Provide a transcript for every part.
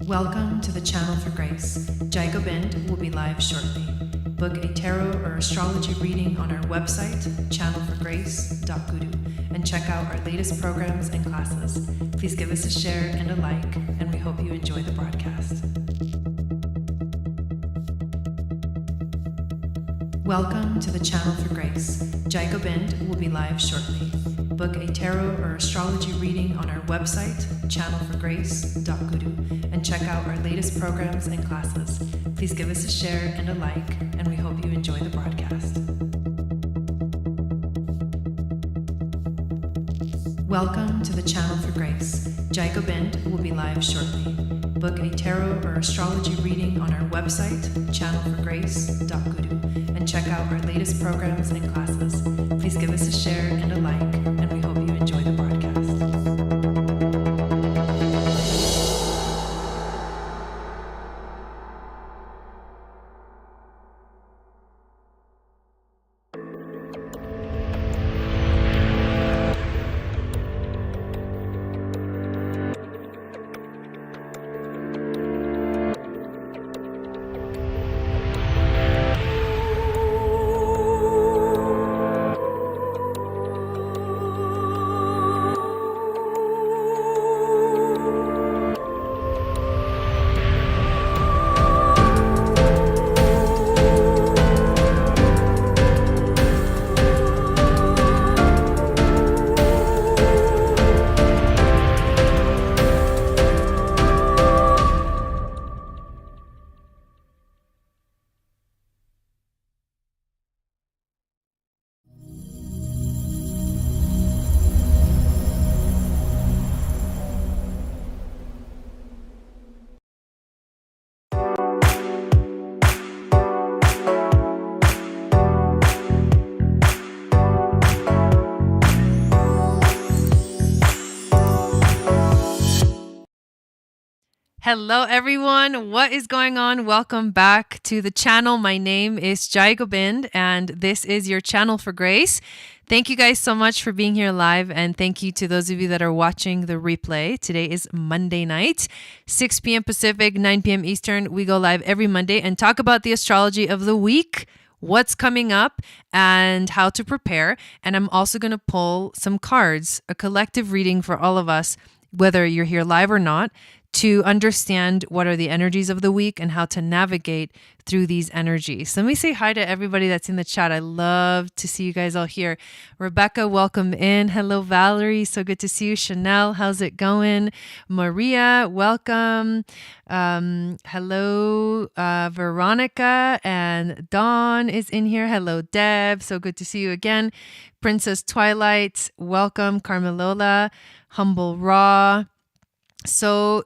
Welcome to the Channel for Grace. Gobind will be live shortly. Book a tarot or astrology reading on our website, channelforgrace.guru, and check out our latest programs and classes. Please give us a share and a like, and we hope you enjoy the broadcast. Welcome to the Channel for Grace. Gobind will be live shortly. Book a tarot or astrology reading on our website, channelforgrace.guru, and check out our latest programs and classes. Please give us a share and a like, and we hope you enjoy the broadcast. Welcome to the Channel for Grace. Gobind will be live shortly. Book a tarot or astrology reading on our website, channelforgrace.guru, and check out our latest programs and classes. Please give us a share and a like, and we hope you enjoy the broadcast. Hello everyone, what is going on? Welcome back to the channel. My name is Gobind and this is your Channel for Grace. Thank you guys so much for being here live, and thank you to those of you that are watching the replay. Today is Monday night, 6 p.m. Pacific, 9 p.m. Eastern. We go live every Monday and talk about the astrology of the week, what's coming up, and how to prepare. And I'm also going to pull some cards, a collective reading for all of us, whether you're here live or not, to understand what are the energies of the week and how to navigate through these energies. So let me say hi to everybody that's in the chat. I love to see you guys all here. Rebecca, welcome in. Hello, Valerie. So good to see you. Chanel, how's it going? Maria, welcome. Hello, Veronica, and Dawn is in here. Hello, Deb. So good to see you again. Princess Twilight, welcome. Carmelola, Humble Raw. So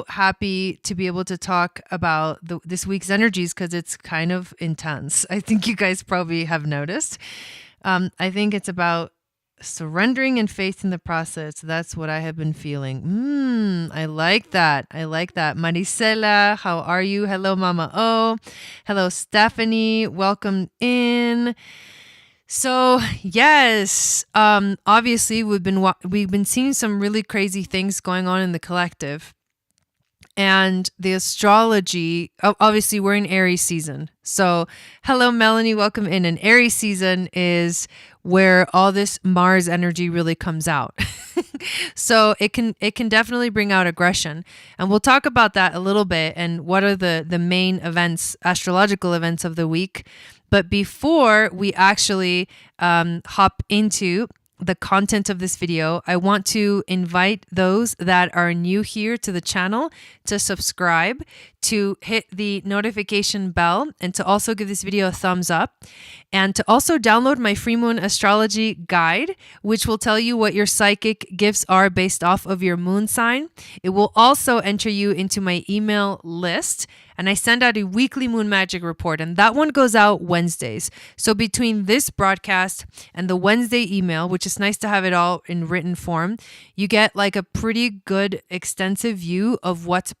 happy to be able to talk about this week's energies because it's kind of intense. I think you guys probably have noticed. I think it's about surrendering and faith in the process. That's what I have been feeling. I like that. Maricela, how are you? Hello, Mama O. Hello, Stephanie. Welcome in. So yes, obviously we've been seeing some really crazy things going on in the collective, and the astrology. Obviously, we're in Aries season. So hello, Melanie, welcome in. And Aries season is where all this Mars energy really comes out. So it can definitely bring out aggression, and we'll talk about that a little bit and what are the main events, astrological events of the week. But before we actually hop into the content of this video, I want to invite those that are new here to the channel to subscribe, to hit the notification bell, and to also give this video a thumbs up, and to also download my free moon astrology guide, which will tell you what your psychic gifts are based off of your moon sign. It will also enter you into my email list, and I send out a weekly moon magic report, and that one goes out Wednesdays. So between this broadcast and the Wednesday email, which is nice to have it all in written form, you get like a pretty good extensive view of what's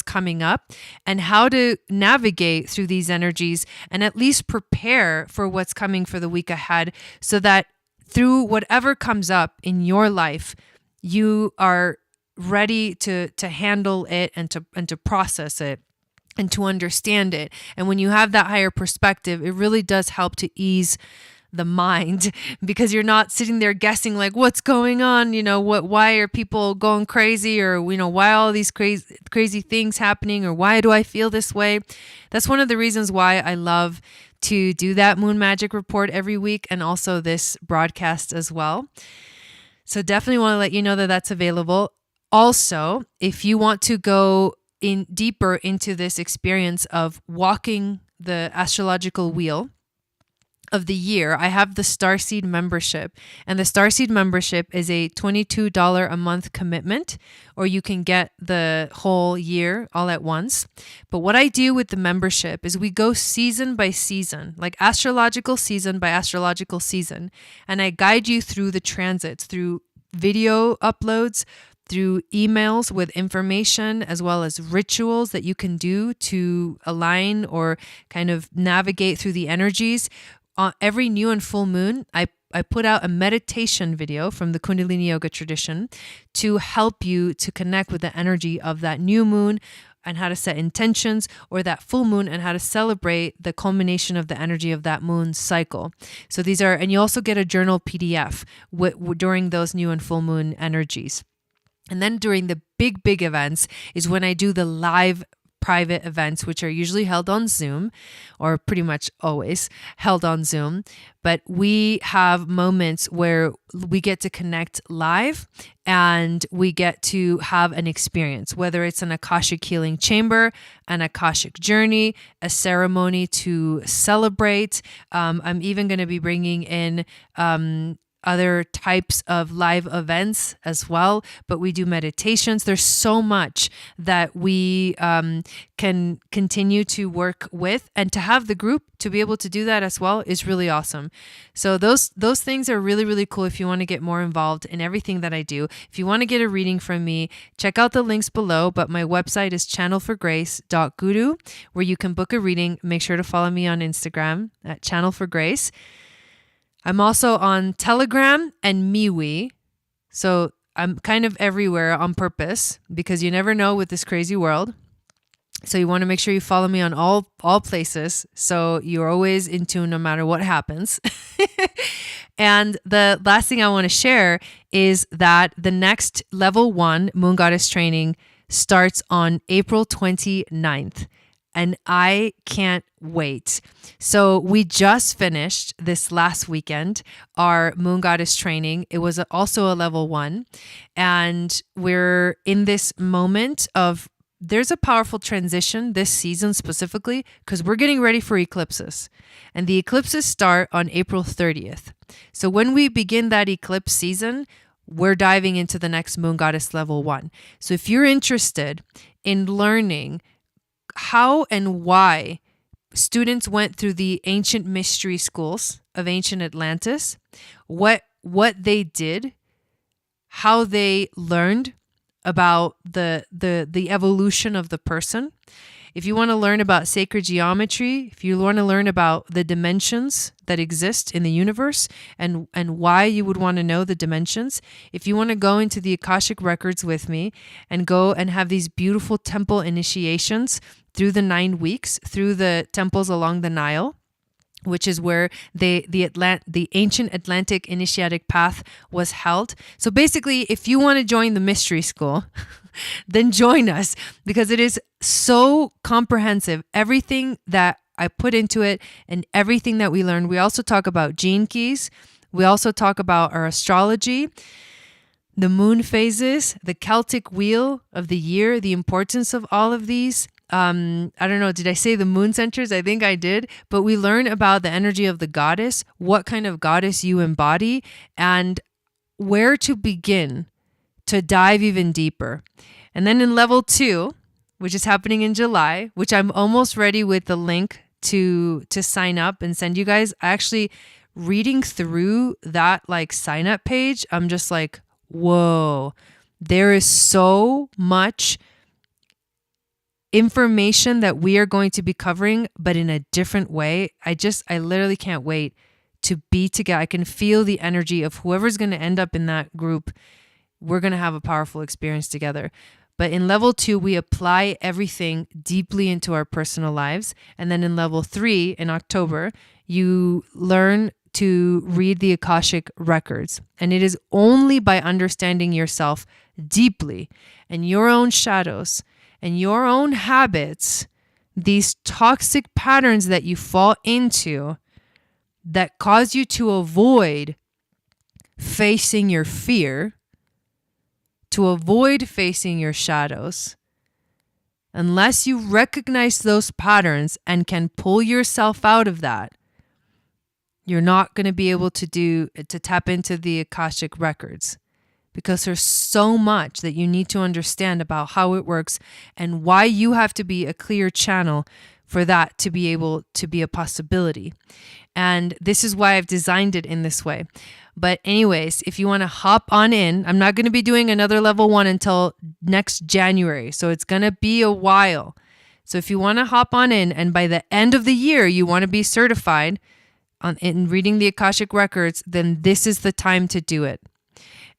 coming up and how to navigate through these energies and at least prepare for what's coming for the week ahead, so that through whatever comes up in your life, you are ready to handle it and to process it and to understand it. And when you have that higher perspective, it really does help to ease the mind, because you're not sitting there guessing like what's going on, why are people going crazy, or why all these crazy things happening, or why do I feel this way. That's one of the reasons why I love to do that Moon Magic report every week, and also this broadcast as well. So definitely want to let you know that that's available. Also, if you want to go in deeper into this experience of walking the astrological wheel of the year, I have the Starseed membership. And the Starseed membership is a $22 a month commitment, or you can get the whole year all at once. But what I do with the membership is we go season by season, like astrological season by astrological season. And I guide you through the transits, through video uploads, through emails with information, as well as rituals that you can do to align or kind of navigate through the energies. Every new and full moon, I put out a meditation video from the Kundalini Yoga tradition to help you to connect with the energy of that new moon and how to set intentions, or that full moon and how to celebrate the culmination of the energy of that moon cycle. So these are, and you also get a journal PDF during those new and full moon energies. And then during the big events is when I do the live private events, which are usually held on Zoom, or pretty much always held on Zoom. But we have moments where we get to connect live and we get to have an experience, whether it's an Akashic healing chamber, an Akashic journey, a ceremony to celebrate. I'm even going to be bringing in other types of live events as well, but we do meditations. There's so much that we can continue to work with, and to have the group to be able to do that as well is really awesome. So those things are really, really cool if you want to get more involved in everything that I do. If you want to get a reading from me, check out the links below, but my website is channelforgrace.guru, where you can book a reading. Make sure to follow me on Instagram at channelforgrace. I'm also on Telegram and MeWe. So I'm kind of everywhere on purpose, because you never know with this crazy world. So you want to make sure you follow me on all places, so you're always in tune no matter what happens. And the last thing I want to share is that the next level 1 Moon Goddess training starts on April 29th. And I can't wait. So we just finished this last weekend, our Moon Goddess training. It was also a level 1. And we're in this moment of, there's a powerful transition this season specifically, because we're getting ready for eclipses. And the eclipses start on April 30th. So when we begin that eclipse season, we're diving into the next Moon Goddess level 1. So if you're interested in learning how and why students went through the ancient mystery schools of ancient Atlantis, what they did, how they learned about the evolution of the person. If you want to learn about sacred geometry, if you want to learn about the dimensions that exist in the universe and why you would want to know the dimensions, if you want to go into the Akashic records with me and go and have these beautiful temple initiations through the 9 weeks, through the temples along the Nile, which is where the ancient Atlantic initiatic path was held. So basically, if you want to join the mystery school, then join us, because it is so comprehensive. Everything that I put into it and everything that we learned. We also talk about gene keys. We also talk about our astrology, the moon phases, the Celtic wheel of the year, the importance of all of these. I don't know, did I say the moon centers? I think I did. But we learn about the energy of the goddess, what kind of goddess you embody, and where to begin to dive even deeper. And then in level 2, which is happening in July, which I'm almost ready with the link to sign up and send you guys. Actually, reading through that sign up page, I'm just like, whoa, there is so much information that we are going to be covering, but in a different way. I literally can't wait to be together. I can feel the energy of whoever's going to end up in that group we're going to have a powerful experience together. But in level 2, we apply everything deeply into our personal lives. And then in level 3, in October, you learn to read the Akashic records. And it is only by understanding yourself deeply and your own shadows and your own habits, these toxic patterns that you fall into that cause you to avoid facing your fear, to avoid facing your shadows. Unless you recognize those patterns and can pull yourself out of that, you're not going to be able to tap into the Akashic records, because there's so much that you need to understand about how it works and why you have to be a clear channel for that to be able to be a possibility. And this is why I've designed it in this way. But anyways, if you want to hop on in, I'm not going to be doing another level 1 until next January. So it's going to be a while. So if you want to hop on in, and by the end of the year, you want to be certified in reading the Akashic records, then this is the time to do it.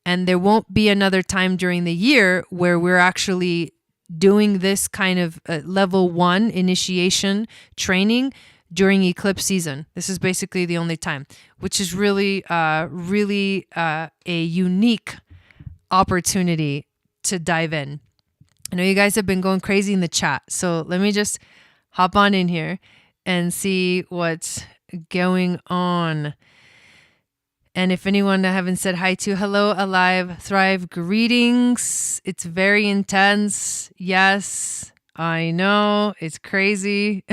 And there won't be another time during the year where we're actually doing this kind of level 1 initiation training during eclipse season. This is basically the only time, which is really a unique opportunity to dive in. I know you guys have been going crazy in the chat, so let me just hop on in here and see what's going on. And if anyone I haven't said hi to, hello, Alive, Thrive, greetings. It's very intense. Yes, I know, it's crazy.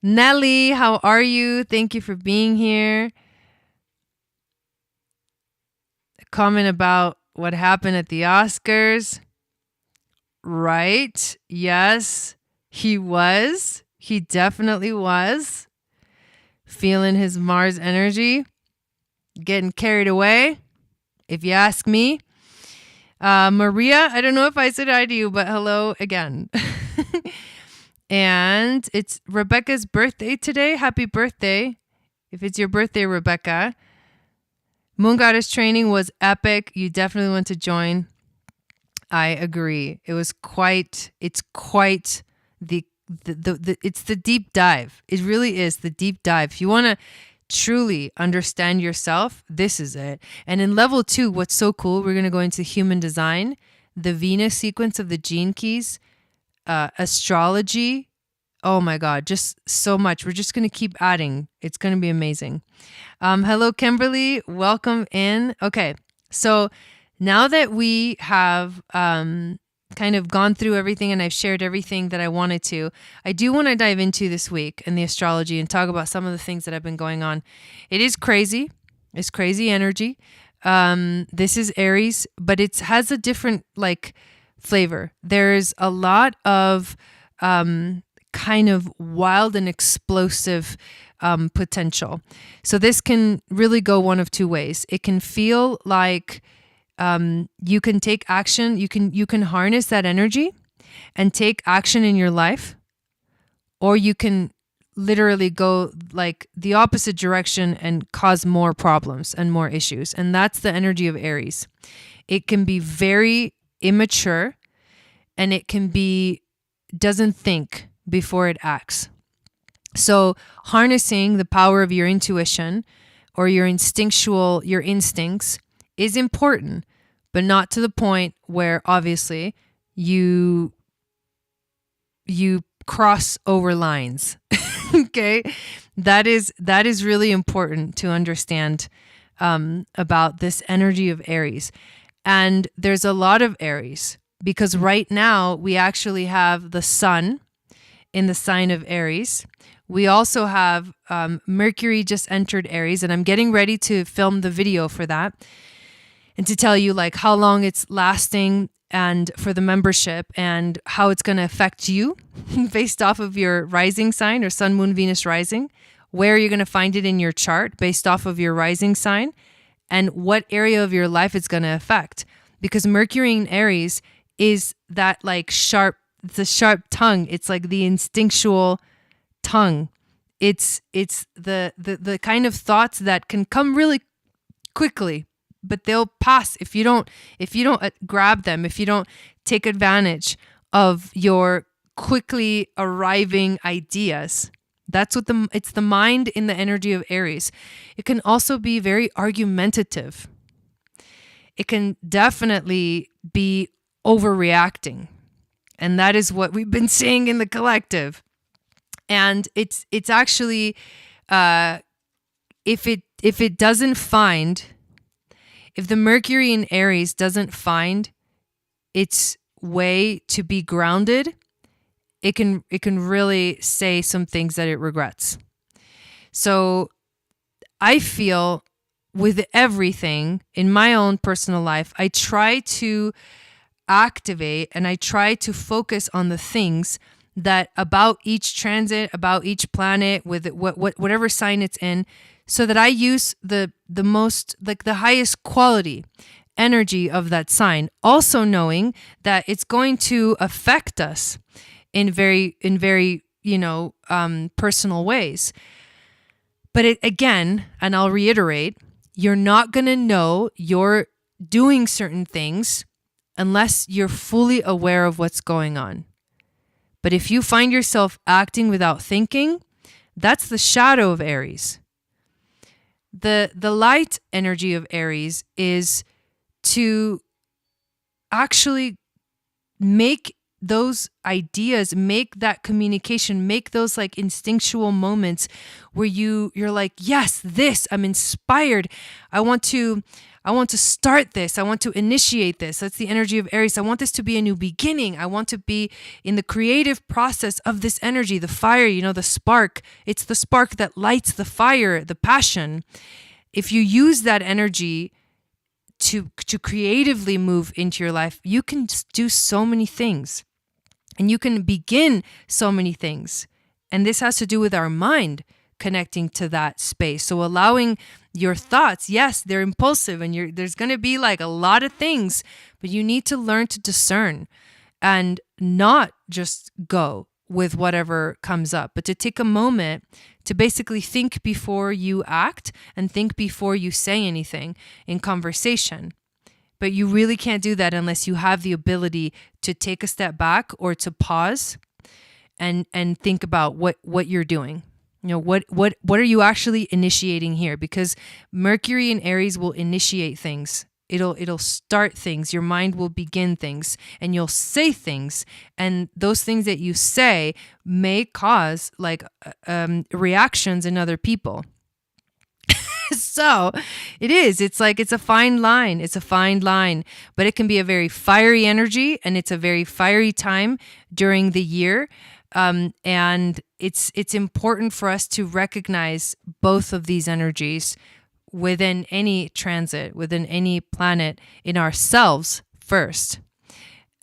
Nelly, how are you? Thank you for being here. A comment about what happened at the Oscars. Right. Yes, he was. He definitely was. Feeling his Mars energy. Getting carried away, if you ask me. Maria, I don't know if I said hi to you, but hello again. And it's Rebecca's birthday today. Happy birthday. If it's your birthday, Rebecca. Moon Goddess training was epic. You definitely want to join. I agree. It's quite the it's the deep dive. It really is the deep dive. If you want to truly understand yourself, this is it. And in level 2, what's so cool, we're going to go into human design, the Venus sequence of the gene keys, astrology. Oh my God, just so much. We're just going to keep adding. It's going to be amazing. Hello, Kimberly. Welcome in. Okay, so now that we have kind of gone through everything and I've shared everything that I wanted to, I do want to dive into this week in the astrology and talk about some of the things that have been going on. It is crazy. It's crazy energy. This is Aries, but it has a different flavor. There's a lot of kind of wild and explosive potential. So this can really go one of two ways. It can feel like you can take action. You can harness that energy and take action in your life, or you can literally go like the opposite direction and cause more problems and more issues. And that's the energy of Aries. It can be very immature, and it can be doesn't think before it acts. So harnessing the power of your intuition or your instincts is important, but not to the point where obviously you cross over lines. Okay, that is really important to understand about this energy of Aries. And there's a lot of Aries because right now we actually have the sun in the sign of Aries. We also have Mercury just entered Aries, and I'm getting ready to film the video for that and to tell you like how long it's lasting and for the membership and how it's going to affect you based off of your rising sign or sun, moon, Venus rising, where you're going to find it in your chart based off of your rising sign and what area of your life it's going to affect. Because Mercury in Aries is that like the sharp tongue. It's like the instinctual tongue. It's the kind of thoughts that can come really quickly but they'll pass if you don't grab them, if you don't take advantage of your quickly arriving ideas. That's what it's the mind in the energy of Aries. It can also be very argumentative. It can definitely be overreacting. And that is what we've been seeing in the collective. And it's actually, if the Mercury in Aries doesn't find its way to be grounded, it can really say some things that it regrets. So I feel with everything in my own personal life, I try to activate and I try to focus on the things that about each transit, about each planet, with whatever sign it's in, so that I use the most, like the highest quality energy of that sign, also knowing that it's going to affect us in very personal ways. But again, and I'll reiterate, you're not going to know you're doing certain things unless you're fully aware of what's going on. But if you find yourself acting without thinking, that's the shadow of Aries. The light energy of Aries is to actually make those ideas, make that communication, make those like instinctual moments where you're like, yes, I'm inspired. I want to start this. I want to initiate this. That's the energy of Aries. I want this to be a new beginning. I want to be in the creative process of this energy, the fire, the spark. It's the spark that lights the fire, the passion. If you use that energy to creatively move into your life, you can do so many things. And you can begin so many things. And this has to do with our mind connecting to that space. So allowing your thoughts, yes, they're impulsive and there's going to be like a lot of things, but you need to learn to discern and not just go with whatever comes up, but to take a moment to basically think before you act and think before you say anything in conversation. But you really can't do that unless you have the ability to take a step back or to pause and think about what you're doing. What are you actually initiating here? Because Mercury in Aries will initiate things. It'll start things. Your mind will begin things, and you'll say things, and those things that you say may cause like reactions in other people. So it's a fine line. It's a fine line, but it can be a very fiery energy, and it's a very fiery time during the year. And it's important for us to recognize both of these energies within any transit, within any planet, in ourselves first.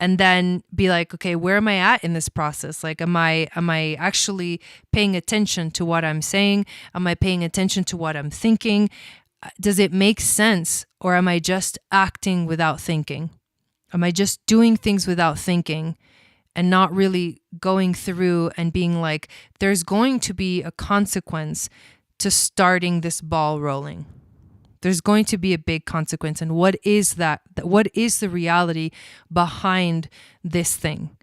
And then be like, okay, where am I at in this process? Like, am I actually paying attention to what I'm saying? Am I paying attention to what I'm thinking? Does it make sense? Or am I just acting without thinking? Am I just doing things without thinking and not really going through and being like, there's going to be a consequence to starting this ball rolling? There's going to be a big consequence. And what is that? What is the reality behind this thing?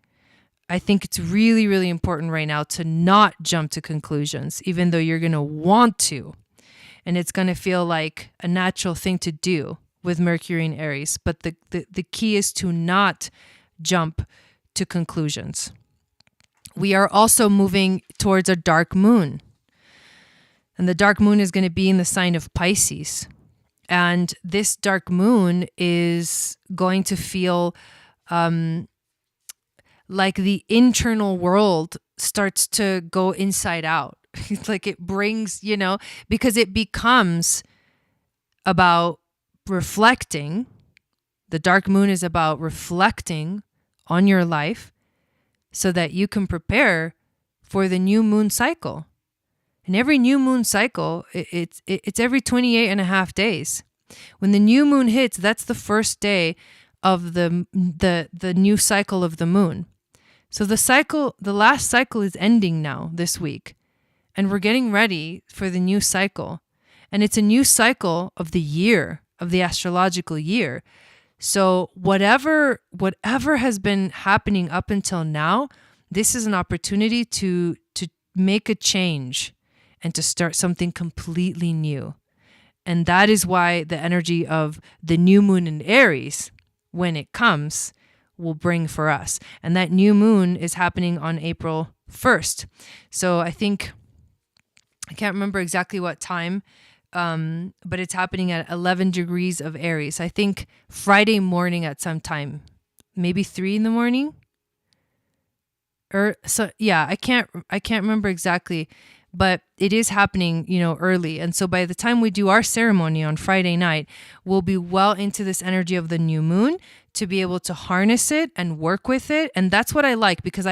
I think it's really, really important right now to not jump to conclusions, even though you're going to want to. And it's going to feel like a natural thing to do with Mercury in Aries. But the key is to not jump to conclusions. We are also moving towards a dark moon. And the dark moon is going to be in the sign of Pisces. And this dark moon is going to feel like the internal world starts to go inside out. It's like it brings, because it becomes about reflecting. The dark moon is about reflecting on your life so that you can prepare for the new moon cycle. And every new moon cycle, it's every 28 and a half days. When the new moon hits, that's the first day of the new cycle of the moon. So the last cycle is ending now this week. And we're getting ready for the new cycle. And it's a new cycle of the year. of the astrological year. So whatever has been happening up until now, this is an opportunity to make a change and to start something completely new. And that is why the energy of the new moon in Aries, when it comes, will bring for us. And that new moon is happening on April 1st. So I think, I can't remember exactly what time, but it's happening at 11 degrees of Aries. I think Friday morning at some time, maybe 3 in the morning. Or so, yeah, I can't remember exactly, but it is happening, early. And so by the time we do our ceremony on Friday night, we'll be well into this energy of the new moon to be able to harness it and work with it. And that's what I like, because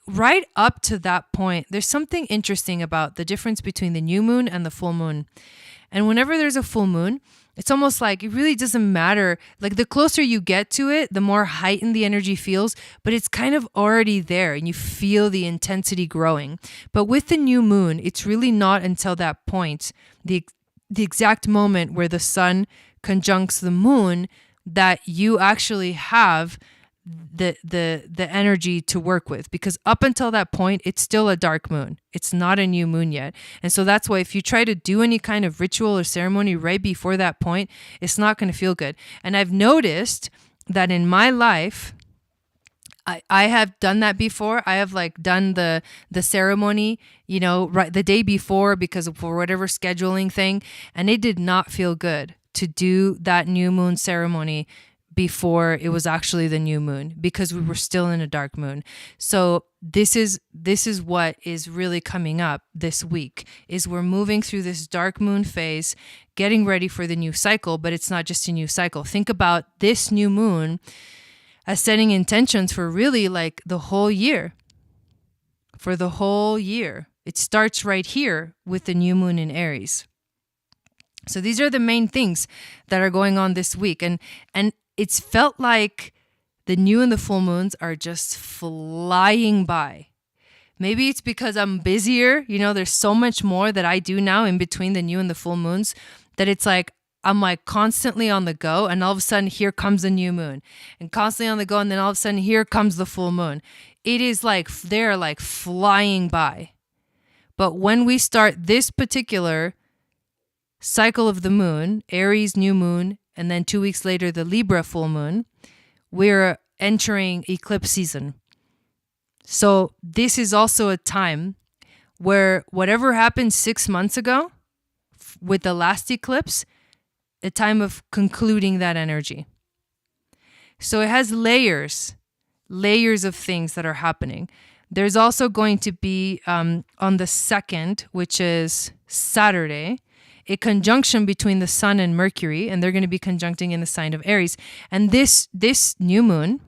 right up to that point, there's something interesting about the difference between the new moon and the full moon. And whenever there's a full moon, it's almost like it really doesn't matter. Like the closer you get to it, the more heightened the energy feels, but it's kind of already there and you feel the intensity growing. But with the new moon, it's really not until that point, the exact moment where the sun conjuncts the moon, that you actually have the energy to work with, because up until that point, it's still a dark moon. It's not a new moon yet. And so that's why if you try to do any kind of ritual or ceremony right before that point, it's not going to feel good. And I've noticed that in my life, I have done that before. I have done the ceremony, right the day before, because for whatever scheduling thing, and it did not feel good to do that new moon ceremony before it was actually the new moon, because we were still in a dark moon. So this is what is really coming up this week, is we're moving through this dark moon phase, getting ready for the new cycle. But it's not just a new cycle. Think about this new moon as setting intentions for really the whole year. For the whole year. It starts right here with the new moon in Aries. So these are the main things that are going on this week. And it's felt like the new and the full moons are just flying by. Maybe it's because I'm busier. There's so much more that I do now in between the new and the full moons, that it's like I'm constantly on the go, and all of a sudden here comes the new moon, and constantly on the go, and then all of a sudden here comes the full moon. It is they're flying by. But when we start this particular cycle of the moon, Aries new moon, and then 2 weeks later, the Libra full moon, we're entering eclipse season. So this is also a time where whatever happened 6 months ago with the last eclipse, a time of concluding that energy. So it has layers of things that are happening. There's also going to be on the 2nd, which is Saturday, a conjunction between the sun and Mercury, and they're going to be conjuncting in the sign of Aries. And this new moon,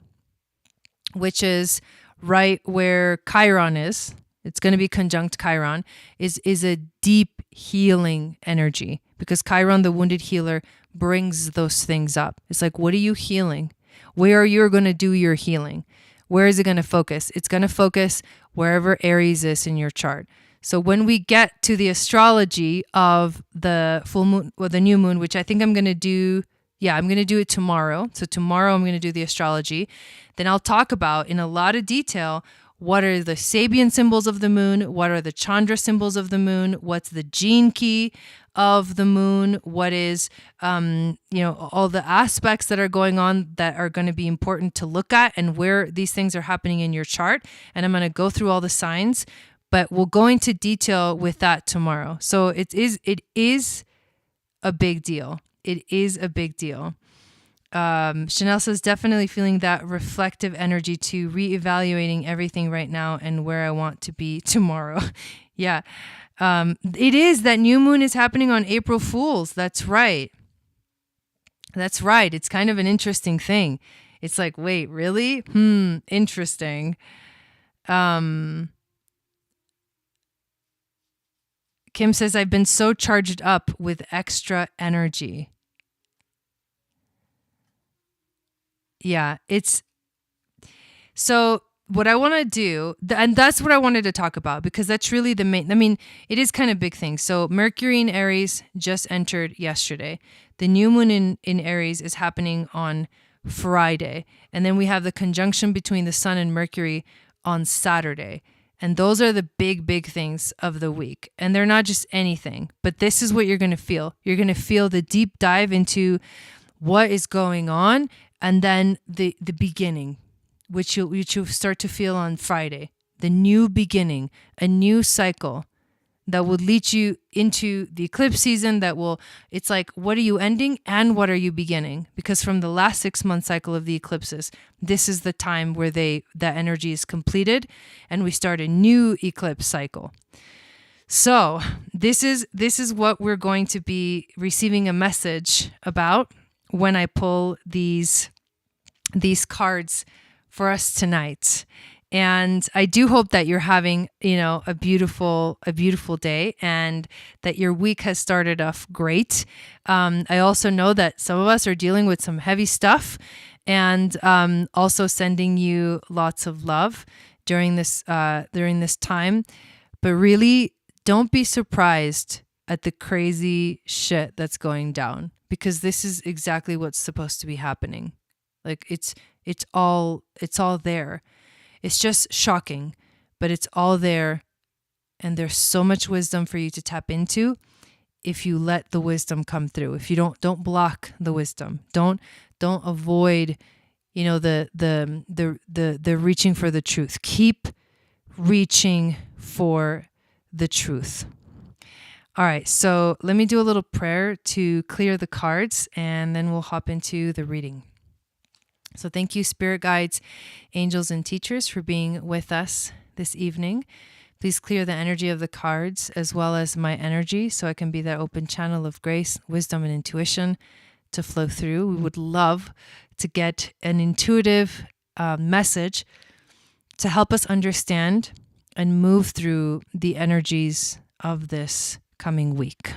which is right where Chiron is, it's going to be conjunct Chiron, is a deep healing energy, because Chiron, the wounded healer, brings those things up. It's like, what are you healing? Where are you going to do your healing? Where is it going to focus? It's going to focus wherever Aries is in your chart. So when we get to the astrology of the full moon or the new moon, which I think I'm going to do, I'm going to do it tomorrow. So tomorrow I'm going to do the astrology. Then I'll talk about in a lot of detail, what are the Sabian symbols of the moon? What are the Chandra symbols of the moon? What's the gene key of the moon? What is, all the aspects that are going on that are going to be important to look at, and where these things are happening in your chart. And I'm going to go through all the signs, but we'll go into detail with that tomorrow. So it is a big deal. It is a big deal. Chanel says, definitely feeling that reflective energy to reevaluating everything right now and where I want to be tomorrow. Yeah. It is, that new moon is happening on April Fools. That's right. It's kind of an interesting thing. It's like, wait, really? Interesting. Kim says, I've been so charged up with extra energy. Yeah, it's so what I want to do, and that's what I wanted to talk about, because that's really the main, I mean, it is kind of big thing. So Mercury in Aries just entered yesterday. The new moon in Aries is happening on Friday. And then we have the conjunction between the sun and Mercury on Saturday. And those are the big, big things of the week. And they're not just anything, but this is what you're going to feel. You're going to feel the deep dive into what is going on, and then the beginning, which you'll start to feel on Friday. The new beginning, a new cycle that will lead you into the eclipse season. It's like, what are you ending and what are you beginning? Because from the last 6-month cycle of the eclipses, this is the time where that energy is completed and we start a new eclipse cycle. So this is what we're going to be receiving a message about when I pull these cards for us tonight. And I do hope that you're having, a beautiful day, and that your week has started off great. I also know that some of us are dealing with some heavy stuff, and also sending you lots of love during this time. But really, don't be surprised at the crazy shit that's going down, because this is exactly what's supposed to be happening. Like it's all there. It's just shocking, but it's all there. And there's so much wisdom for you to tap into if you let the wisdom come through. If you don't block the wisdom. Don't avoid, the reaching for the truth. Keep reaching for the truth. All right, so let me do a little prayer to clear the cards, and then we'll hop into the reading. So thank you, spirit guides, angels, and teachers, for being with us this evening. Please clear the energy of the cards as well as my energy, so I can be that open channel of grace, wisdom, and intuition to flow through. We would love to get an intuitive message to help us understand and move through the energies of this coming week.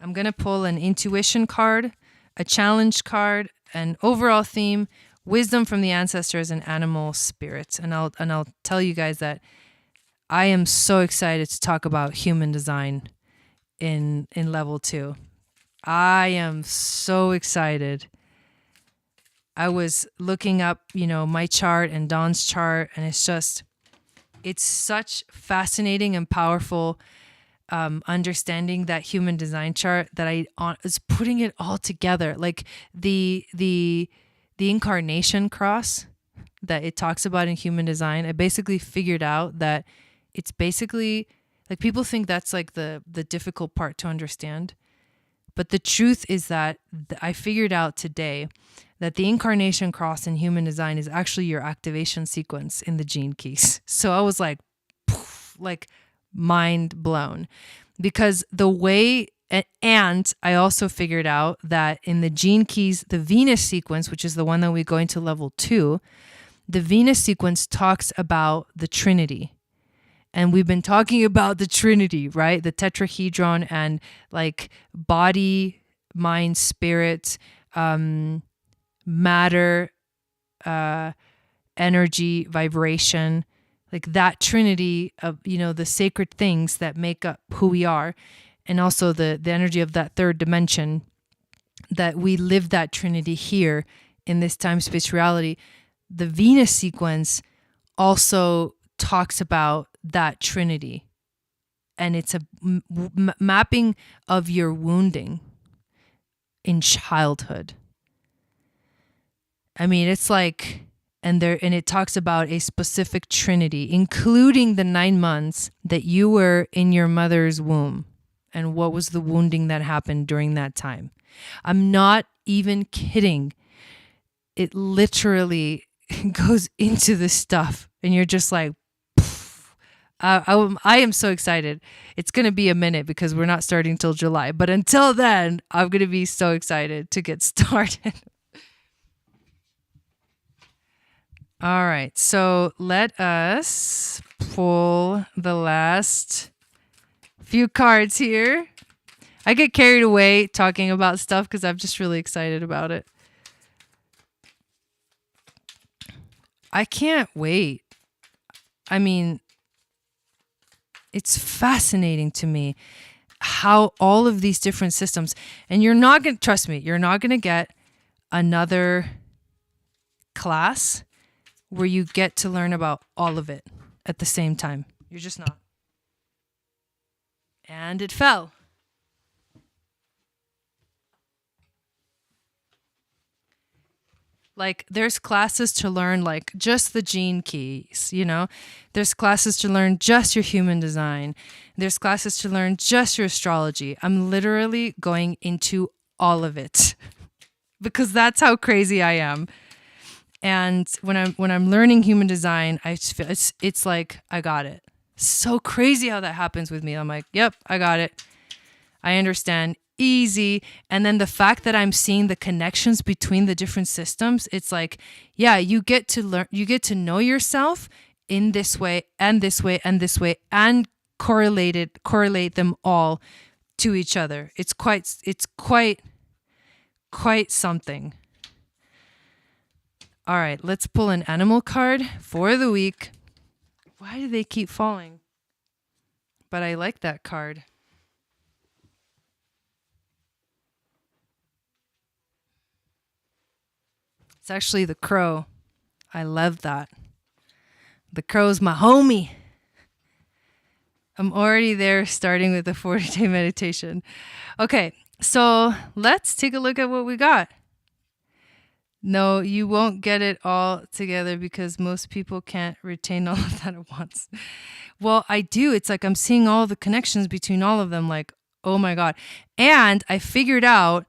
I'm going to pull an intuition card, a challenge card, an overall theme, wisdom from the ancestors, and animal spirits. And I'll tell you guys that I am so excited to talk about human design in level 2. I am so excited. I was looking up, my chart and Dawn's chart, and it's such fascinating and powerful understanding that human design chart that I was putting it all together. Like the incarnation cross that it talks about in human design, I basically figured out that it's basically like, people think that's like the difficult part to understand. But the truth is that I figured out today that the incarnation cross in human design is actually your activation sequence in the gene keys. So I was like, poof, like mind blown, because the way, and I also figured out that in the gene keys, the Venus sequence, which is the one that we go into level 2, the Venus sequence talks about the Trinity. And we've been talking about the Trinity, right? The tetrahedron, and like body, mind, spirit, matter, energy, vibration, like that Trinity of, the sacred things that make up who we are. And also the energy of that third dimension, that we live that Trinity here in this time-space reality. The Venus sequence also talks about that Trinity, and it's a mapping of your wounding in childhood. I mean, it's like, and it talks about a specific Trinity, including the 9 months that you were in your mother's womb, and what was the wounding that happened during that time. I'm not even kidding. It literally goes into the stuff, and you're just like, I am so excited. It's going to be a minute because we're not starting till July. But until then, I'm going to be so excited to get started. All right. So let us pull the last few cards here. I get carried away talking about stuff because I'm just really excited about it. I can't wait. I mean, it's fascinating to me how all of these different systems, and you're not going to, trust me, you're not going to get another class where you get to learn about all of it at the same time. You're just not. And it fell. Like, there's classes to learn, like, just the gene keys, you know? There's classes to learn just your human design. There's classes to learn just your astrology. I'm literally going into all of it because that's how crazy I am. And when I'm learning human design, I just feel it's like I got it. So crazy how that happens with me. I'm like, yep, I got it. I understand. Easy. And then the fact that I'm seeing the connections between the different systems, it's like, yeah, you get to learn, you get to know yourself in this way and this way and this way, and correlate them all to each other. It's quite something. All right, let's pull an animal card for the week. Why do they keep falling? But I like that card. It's actually the crow. I love that. The crow's my homie. I'm already there, starting with the 40-day meditation. Okay, so let's take a look at what we got. No, you won't get it all together because most people can't retain all of that at once. Well, I do. It's like I'm seeing all the connections between all of them. Like, oh my God. And I figured out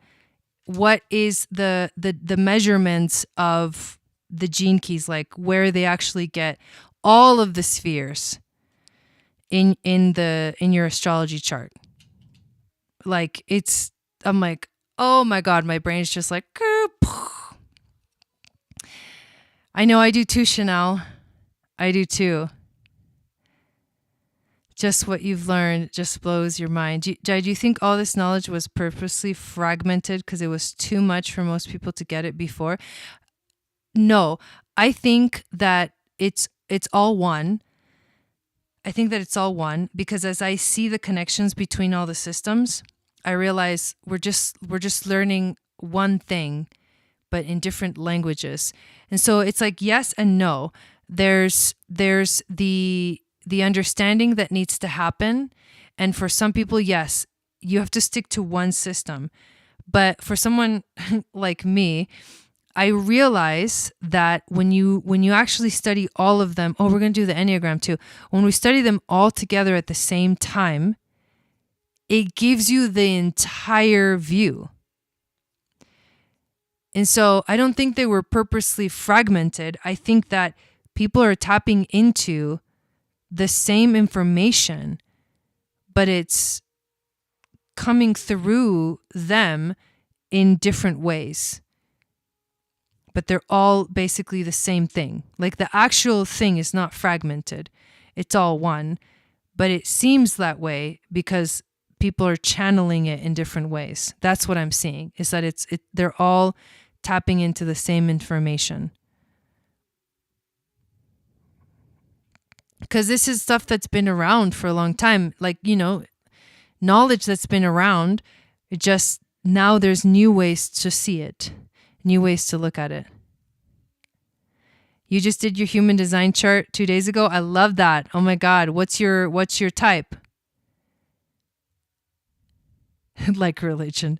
what is the measurements of the gene keys, like where they actually get all of the spheres in your astrology chart. Like, I'm like, oh my God, my brain's just like, I know I do too, Chanel. I do too. Just what you've learned just blows your mind. Do you think all this knowledge was purposely fragmented because it was too much for most people to get it before? No, I think that it's all one. I think that it's all one because as I see the connections between all the systems, I realize we're just learning one thing, but in different languages. And so it's like yes and no. There's the understanding that needs to happen. And for some people, yes, you have to stick to one system. But for someone like me, I realize that when you actually study all of them, we're going to do the Enneagram too. When we study them all together at the same time, it gives you the entire view. And so I don't think they were purposely fragmented. I think that people are tapping into the same information, but it's coming through them in different ways. But they're all basically the same thing. Like the actual thing is not fragmented. It's all one. But it seems that way because people are channeling it in different ways. That's what I'm seeing, is that they're all tapping into the same information. Because this is stuff that's been around for a long time. Like, knowledge that's been around. It just, now there's new ways to see it. New ways to look at it. You just did your human design chart 2 days ago. I love that. Oh my God. What's your type? Like religion.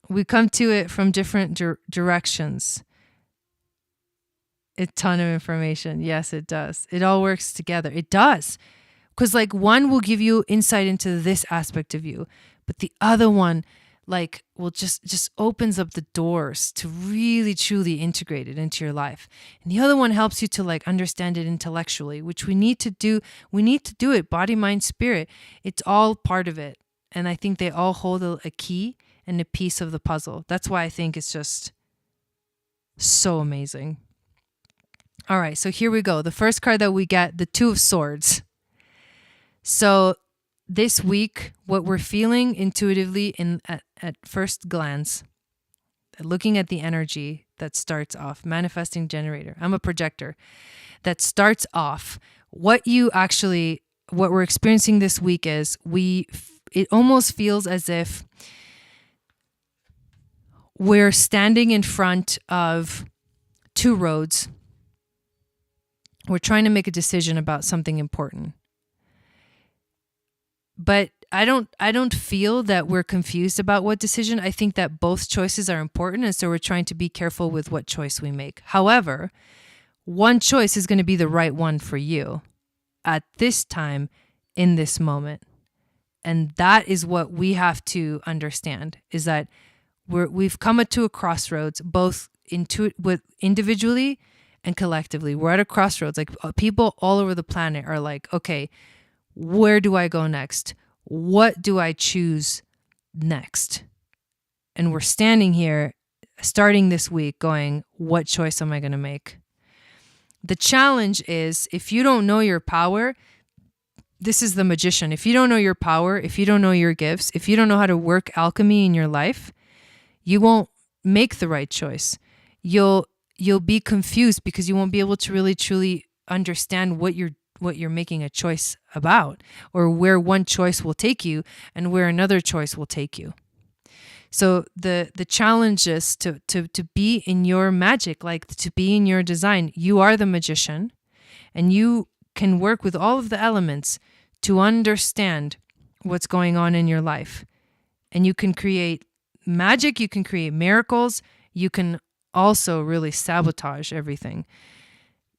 We come to it from different directions. A ton of information. Yes, it does. It all works together. It does. Because like one will give you insight into this aspect of you, but the other one like will just opens up the doors to really truly integrate it into your life. And the other one helps you to like understand it intellectually, which we need to do. We need to do it. Body, mind, spirit. It's all part of it. And I think they all hold a key and a piece of the puzzle. That's why I think it's just so amazing. All right, so here we go. The first card that we get, the Two of Swords. So this week, what we're feeling intuitively at first glance, looking at the energy, that starts off. Manifesting generator. I'm a projector that starts off. What we're experiencing this week is it almost feels as if we're standing in front of two roads. We're trying to make a decision about something important. But I don't feel that we're confused about what decision. I think that both choices are important, and so we're trying to be careful with what choice we make. However, one choice is going to be the right one for you at this time, in this moment. And that is what we have to understand, is that we've come to a crossroads, both individually and collectively. We're at a crossroads. Like, people all over the planet are like, okay, where do I go next? What do I choose next? And we're standing here, starting this week, going, what choice am I going to make? The challenge is, if you don't know your power, this is the magician. If you don't know your power, if you don't know your gifts, if you don't know how to work alchemy in your life, you won't make the right choice. You'll be confused because you won't be able to really truly understand what you're making a choice about, or where one choice will take you and where another choice will take you. So the challenge is to be in your magic, like to be in your design. You are the magician, and you can work with all of the elements to understand what's going on in your life. And you can create magic, you can create miracles, you can also really sabotage everything.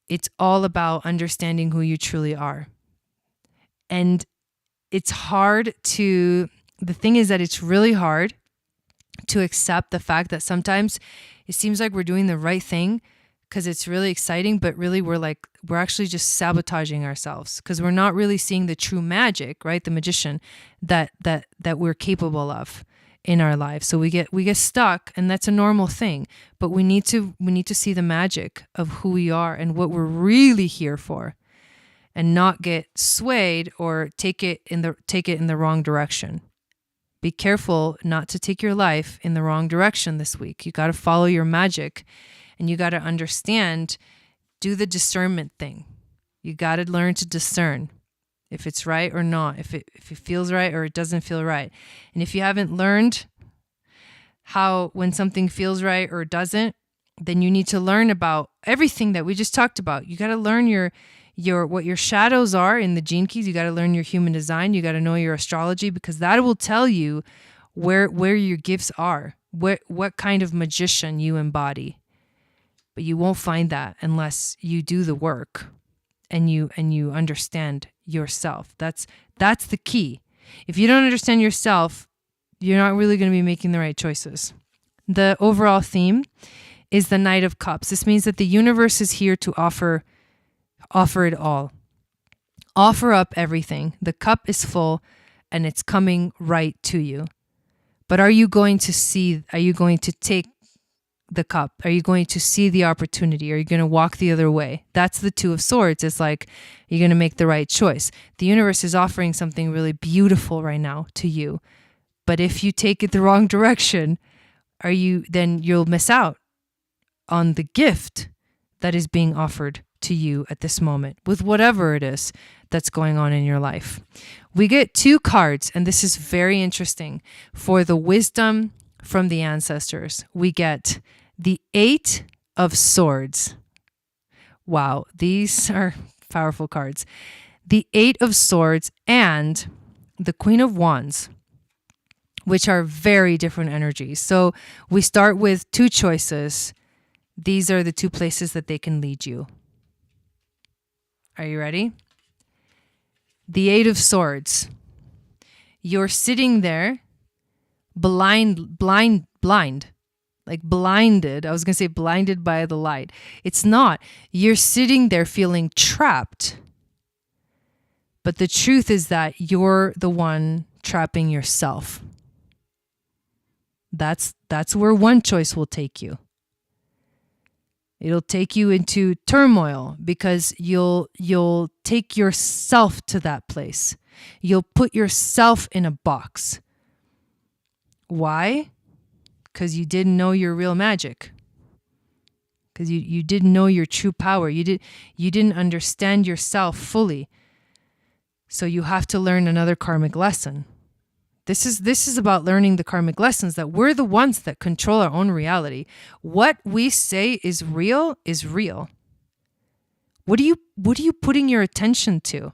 It's all about understanding who you truly are. And the thing is that it's really hard to accept the fact that sometimes it seems like we're doing the right thing because it's really exciting, but really we're actually just sabotaging ourselves because we're not really seeing the true magic, right? The magician that we're capable of in our lives. So we get stuck, and that's a normal thing, but we need to see the magic of who we are and what we're really here for, and not get swayed or take it in the wrong direction. Be careful not to take your life in the wrong direction this week. You got to follow your magic, and you got to understand, do the discernment thing. You got to learn to discern if it's right or not, if it feels right or it doesn't feel right. And if you haven't learned how, when something feels right or doesn't, then you need to learn about everything that we just talked about. You got to learn your what your shadows are in the gene keys. You got to learn your human design. You got to know your astrology, because that will tell you where your gifts are, what kind of magician you embody. But you won't find that unless you do the work and you understand yourself. That's the key. If you don't understand yourself, you're not really going to be making the right choices. The overall theme is the Knight of Cups. This means that the universe is here to offer it all. Offer up everything. The cup is full and it's coming right to you. But are you going to take the cup? Are you going to see the opportunity? Are you going to walk the other way? That's the Two of Swords. It's like, you're going to make the right choice. The universe is offering something really beautiful right now to you. But if you take it the wrong direction, then you'll miss out on the gift that is being offered to you at this moment, with whatever it is that's going on in your life. We get two cards, and this is very interesting. For the wisdom from the ancestors, we get the Eight of Swords. Wow, these are powerful cards. The Eight of Swords and the Queen of Wands, which are very different energies. So we start with two choices. These are the two places that they can lead you. Are you ready? The Eight of Swords. You're sitting there blind, like blinded. I was going to say blinded by the light. It's not. You're sitting there feeling trapped. But the truth is that you're the one trapping yourself. That's where one choice will take you. It'll take you into turmoil because you'll take yourself to that place. You'll put yourself in a box. Why? Because you didn't know your real magic. because you didn't know your true power. You didn't understand yourself fully. So you have to learn another karmic lesson. This is about learning the karmic lessons, that we're the ones that control our own reality. What we say is real is real. What are you putting your attention to?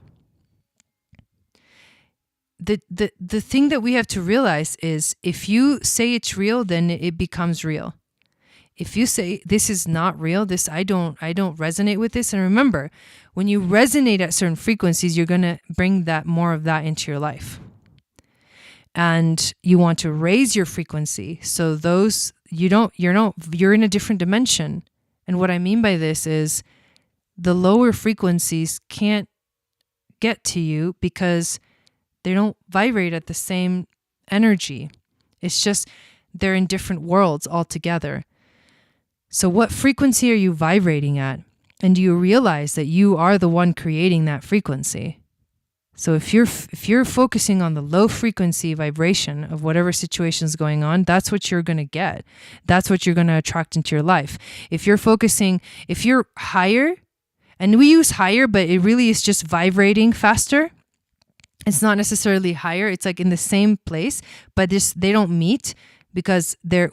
The thing that we have to realize is, if you say it's real, then it becomes real. If you say this is not real, this I don't resonate with this, and remember, when you resonate at certain frequencies, you're going to bring that more of that into your life. And you want to raise your frequency, so those you're in a different dimension. And what I mean by this is, the lower frequencies can't get to you because they don't vibrate at the same energy. It's just they're in different worlds altogether. So what frequency are you vibrating at? And do you realize that you are the one creating that frequency? So if you're focusing on the low frequency vibration of whatever situation is going on, that's what you're going to get. That's what you're going to attract into your life. If you're higher, and we use higher, but it really is just vibrating faster. It's not necessarily higher. It's like in the same place, but they don't meet because they're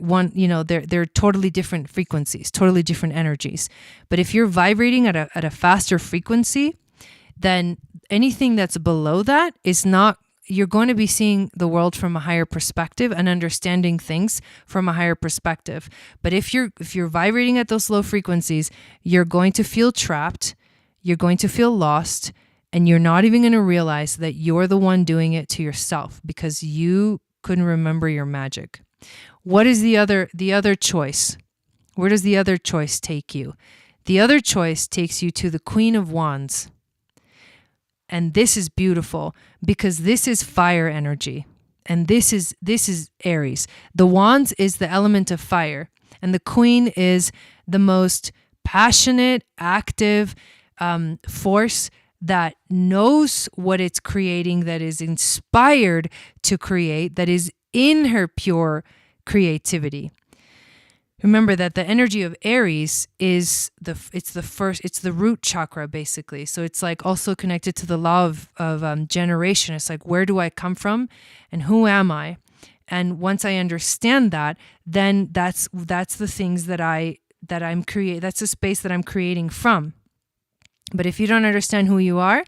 totally different frequencies, totally different energies. But if you're vibrating at a faster frequency, then anything that's below that is not, you're going to be seeing the world from a higher perspective and understanding things from a higher perspective. But if you're vibrating at those low frequencies, you're going to feel trapped, you're going to feel lost, and you're not even going to realize that you're the one doing it to yourself because you couldn't remember your magic. What is the other choice? Where does the other choice take you? The other choice takes you to the Queen of Wands. And this is beautiful because this is fire energy. And this is Aries. The Wands is the element of fire. And the Queen is the most passionate, active force that knows what it's creating, that is inspired to create, that is in her pure creativity. Remember that the energy of Aries is it's the root chakra, basically. So it's like also connected to the law of generation. It's like, where do I come from and who am I? And once I understand that, then that's the things that's the space that I'm creating from. But if you don't understand who you are,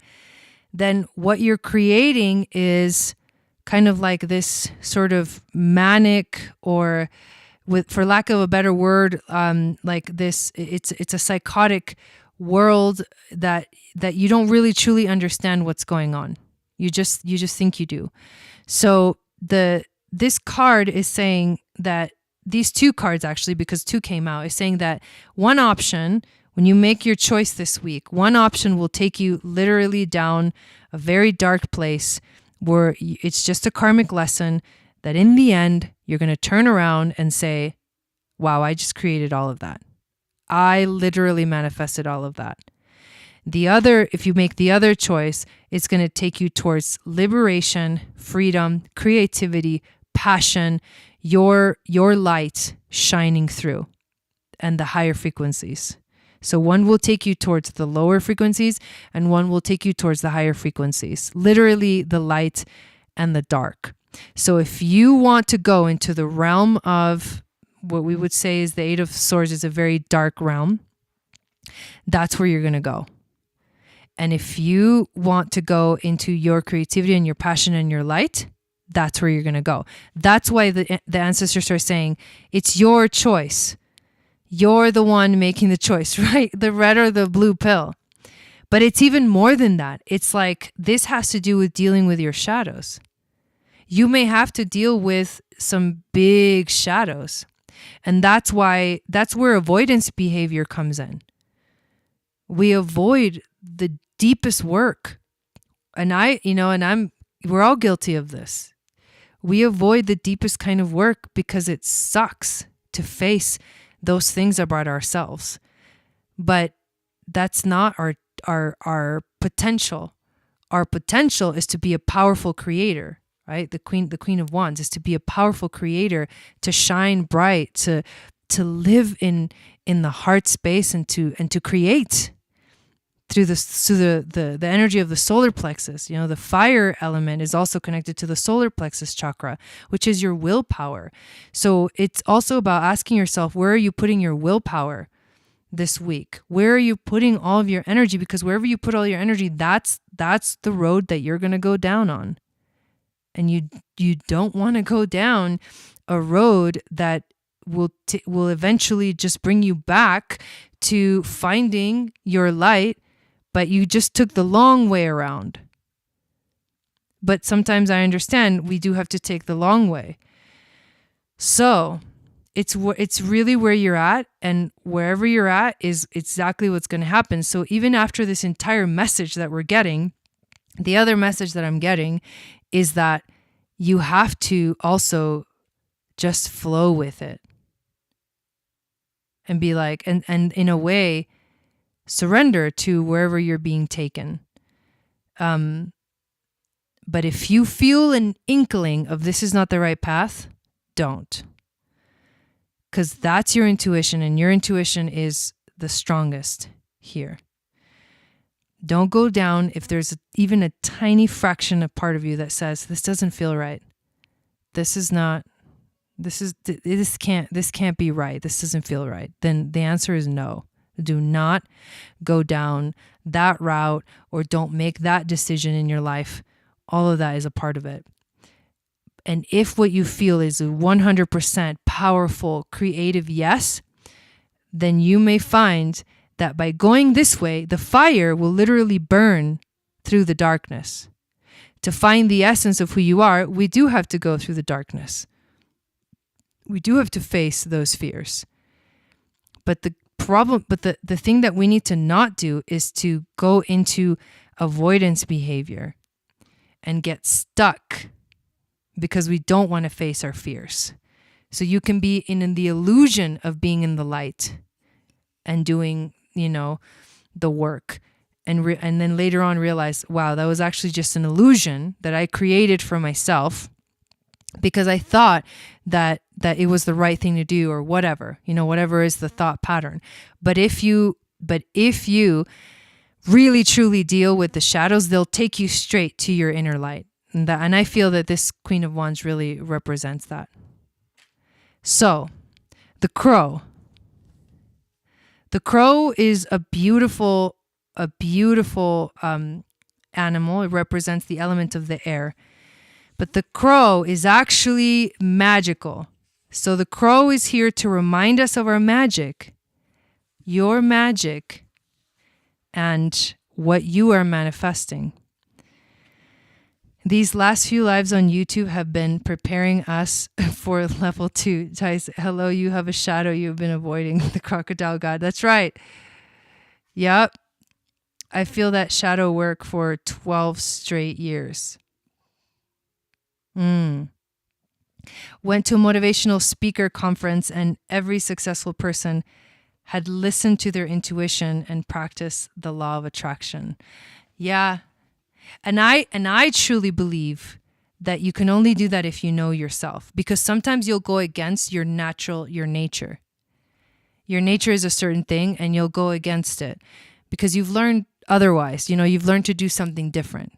then what you're creating is kind of like this sort of manic, or for lack of a better word, like this, it's a psychotic world that you don't really truly understand what's going on. You just think you do. So this card is saying that, these two cards actually, because two came out, is saying that one option, when you make your choice this week, one option will take you literally down a very dark place where it's just a karmic lesson that in the end, you're going to turn around and say, wow, I just created all of that. I literally manifested all of that. If you make the other choice, it's going to take you towards liberation, freedom, creativity, passion, your light shining through, and the higher frequencies. So one will take you towards the lower frequencies and one will take you towards the higher frequencies, literally the light and the dark. So if you want to go into the realm of what we would say is the Eight of Swords is a very dark realm, that's where you're going to go. And if you want to go into your creativity and your passion and your light, that's where you're going to go. That's why the ancestors are saying it's your choice. You're the one making the choice, right? The red or the blue pill. But it's even more than that. It's like this has to do with dealing with your shadows. You may have to deal with some big shadows. And that's where avoidance behavior comes in. We avoid the deepest work. And we're all guilty of this. We avoid the deepest kind of work because it sucks to face those things about ourselves. But that's not our potential. Our potential is to be a powerful creator, right? The Queen of Wands is to be a powerful creator, to shine bright, to to live in the heart space and to create through the energy of the solar plexus. The fire element is also connected to the solar plexus chakra, which is your willpower. So it's also about asking yourself, where are you putting your willpower this week? Where are you putting all of your energy? Because wherever you put all your energy, that's the road that you're going to go down on. And you don't want to go down a road that will eventually just bring you back to finding your light, but you just took the long way around. But sometimes I understand we do have to take the long way. So it's really where you're at, and wherever you're at is exactly what's going to happen. So even after this entire message that we're getting, the other message that I'm getting is that you have to also just flow with it and be like, and in a way, surrender to wherever you're being taken. But if you feel an inkling of this is not the right path, don't. Because that's your intuition, and your intuition is the strongest here. Don't go down if there's even a tiny fraction of part of you that says, this doesn't feel right. This can't be right. This doesn't feel right. Then the answer is no. Do not go down that route, or don't make that decision in your life. All of that is a part of it. And if what you feel is a 100% powerful, creative yes, then you may find that by going this way, the fire will literally burn through the darkness. To find the essence of who you are, we do have to go through the darkness. We do have to face those fears. But the thing that we need to not do is to go into avoidance behavior and get stuck because we don't want to face our fears. So you can be in the illusion of being in the light and doing, the work, and then later on realize, wow, that was actually just an illusion that I created for myself because I thought that it was the right thing to do, or whatever, whatever is the thought pattern. But if you really truly deal with the shadows, they'll take you straight to your inner light. And I feel that this Queen of Wands really represents that. So, the crow. The crow is a beautiful animal. It represents the element of the air. But the crow is actually magical. So the crow is here to remind us of our magic, your magic, and what you are manifesting. These last few lives on YouTube have been preparing us for level 2. Thais, hello, you have a shadow you've been avoiding, the crocodile god. That's right. Yep. I feel that shadow work for 12 straight years. Went to a motivational speaker conference, and every successful person had listened to their intuition and practiced the law of attraction. Yeah. And I truly believe that you can only do that if you know yourself, because sometimes you'll go against your nature. Your nature is a certain thing, and you'll go against it because you've learned otherwise. You've learned to do something different.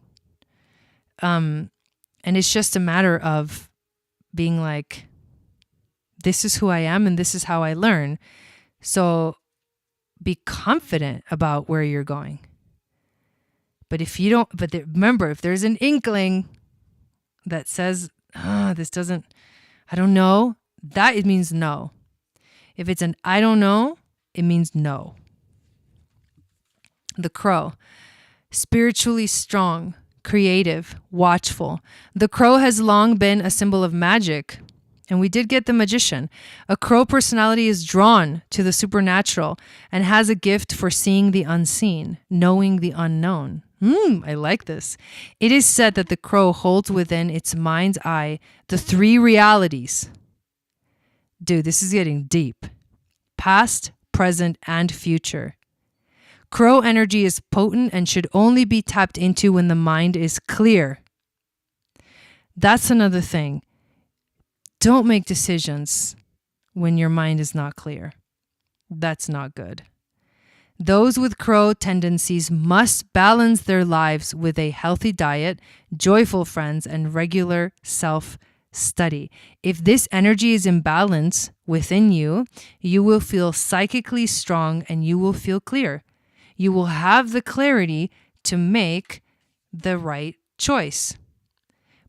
And it's just a matter of being like, this is who I am and this is how I learn. So be confident about where you're going. But remember, if there's an inkling that says, this doesn't, I don't know, that it means no. If it's an I don't know, it means no. The crow, spiritually strong, creative, watchful. The crow has long been a symbol of magic. And we did get the magician. A crow personality is drawn to the supernatural and has a gift for seeing the unseen, knowing the unknown. I like this. It is said that the crow holds within its mind's eye the 3 realities. Dude, this is getting deep. Past, present, and future. Crow energy is potent and should only be tapped into when the mind is clear. That's another thing. Don't make decisions when your mind is not clear. That's not good. Those with crow tendencies must balance their lives with a healthy diet, joyful friends, and regular self-study. If this energy is in balance within you, you will feel psychically strong and you will feel clear. You will have the clarity to make the right choice.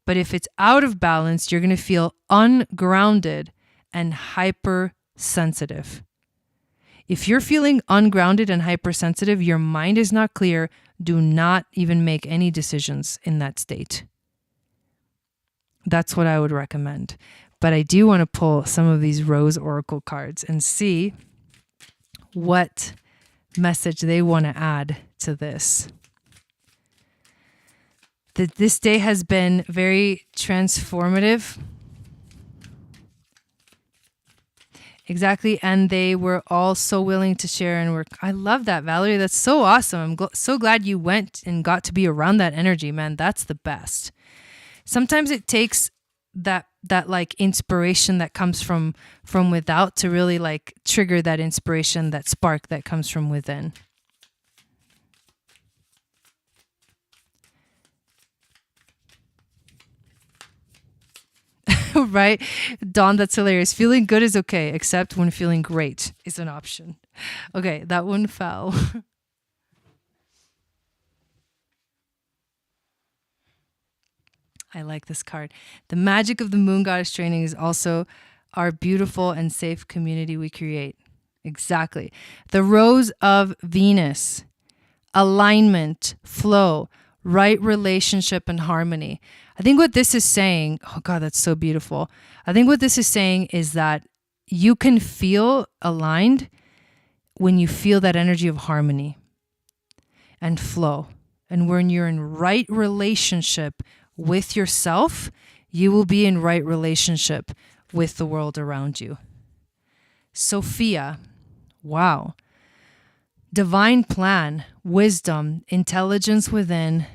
But if it's out of balance, you're going to feel ungrounded and hypersensitive. If you're feeling ungrounded and hypersensitive, your mind is not clear, do not even make any decisions in that state. That's what I would recommend. But I do want to pull some of these Rose Oracle cards and see what message they want to add to this. This day has been very transformative. Exactly. And they were all so willing to share and work. I love that, Valerie. That's so awesome. I'm so glad you went and got to be around that energy, man. That's the best. Sometimes it takes that like inspiration that comes from without to really like trigger that inspiration, that spark that comes from within. Right? Dawn, that's hilarious. Feeling good is okay, except when feeling great is an option. Okay, that one fell. I like this card. The magic of the Moon Goddess training is also our beautiful and safe community we create. Exactly. The Rose of Venus, alignment, flow, right relationship, and harmony. I think what this is saying, oh God, that's so beautiful. I think what this is saying is that you can feel aligned when you feel that energy of harmony and flow. And when you're in right relationship with yourself, you will be in right relationship with the world around you. Sophia, wow. Divine plan, wisdom, intelligence within,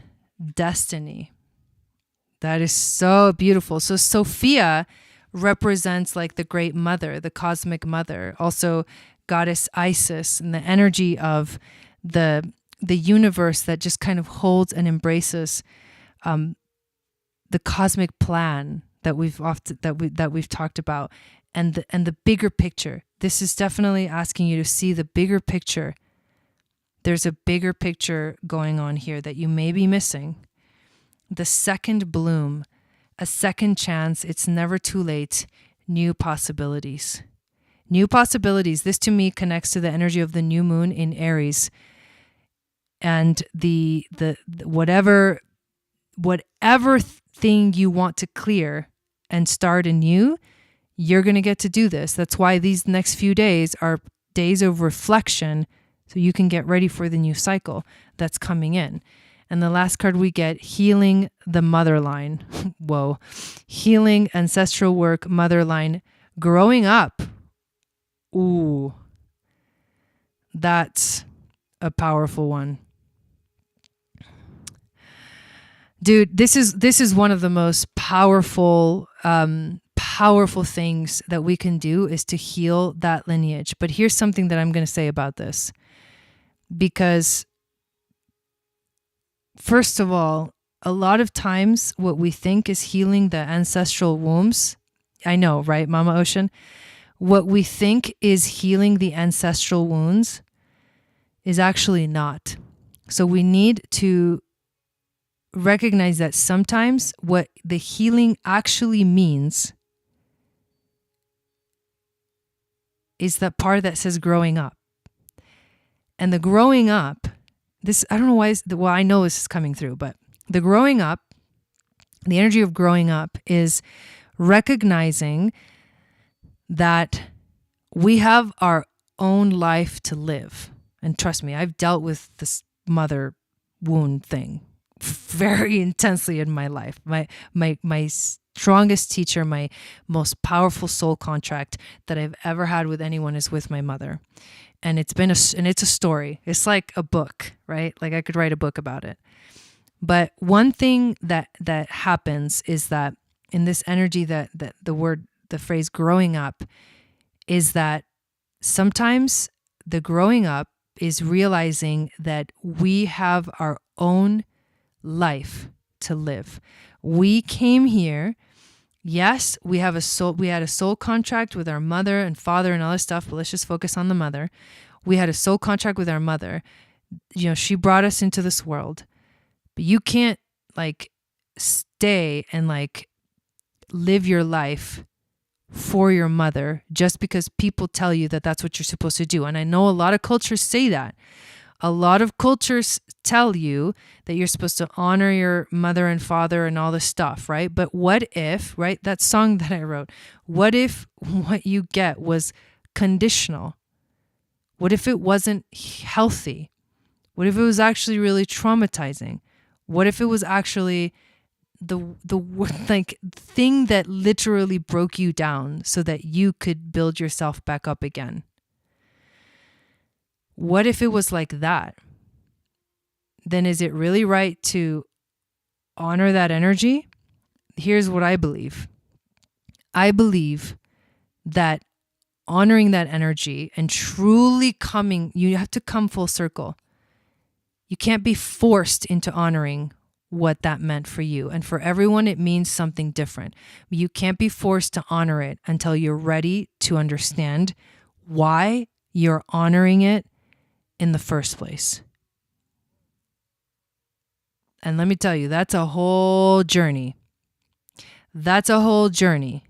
destiny. That is so beautiful. So Sophia represents like the great mother, the cosmic mother, also goddess Isis, and the energy of the universe that just kind of holds and embraces the cosmic plan that we've talked about, and the bigger picture. This is definitely asking you to see the bigger picture. There's a bigger picture going on here that you may be missing. The second bloom, a second chance, it's never too late, new possibilities. New possibilities. This to me connects to the energy of the new moon in Aries. And the whatever thing you want to clear and start anew, you're going to get to do this. That's why these next few days are days of reflection, so you can get ready for the new cycle that's coming in. And the last card we get, healing the motherline. Whoa. Healing, ancestral work, motherline, growing up. Ooh. That's a powerful one. Dude, this is one of the most powerful things that we can do, is to heal that lineage. But here's something that I'm going to say about this. Because first of all, a lot of times what we think is healing the ancestral wombs, I know, right, Mama Ocean? What we think is healing the ancestral wounds is actually not. So we need to recognize that sometimes what the healing actually means is that part that says growing up. And the growing up, this, I don't know why, well, I know this is coming through, but the growing up, the energy of growing up is recognizing that we have our own life to live. And trust me, I've dealt with this mother wound thing very intensely in my life. My strongest teacher, my most powerful soul contract that I've ever had with anyone is with my mother. And it's a story. It's like a book, right? Like I could write a book about it. But one thing that happens is that in this energy, that the phrase growing up, is that sometimes the growing up is realizing that we have our own life to live. We came here. Yes, we had a soul contract with our mother and father and all this stuff, but let's just focus on the mother. We had a soul contract with our mother. She brought us into this world. But you can't stay and live your life for your mother just because people tell you that that's what you're supposed to do. And I know a lot of cultures say that. A lot of cultures tell you that you're supposed to honor your mother and father and all this stuff, right? But what if, right, that song that I wrote, what if what you get was conditional? What if it wasn't healthy? What if it was actually really traumatizing? What if it was actually the thing that literally broke you down so that you could build yourself back up again? What if it was like that? Then is it really right to honor that energy? Here's what I believe. I believe that honoring that energy and truly you have to come full circle. You can't be forced into honoring what that meant for you. And for everyone, it means something different. You can't be forced to honor it until you're ready to understand why you're honoring it in the first place. And let me tell you, that's a whole journey. That's a whole journey.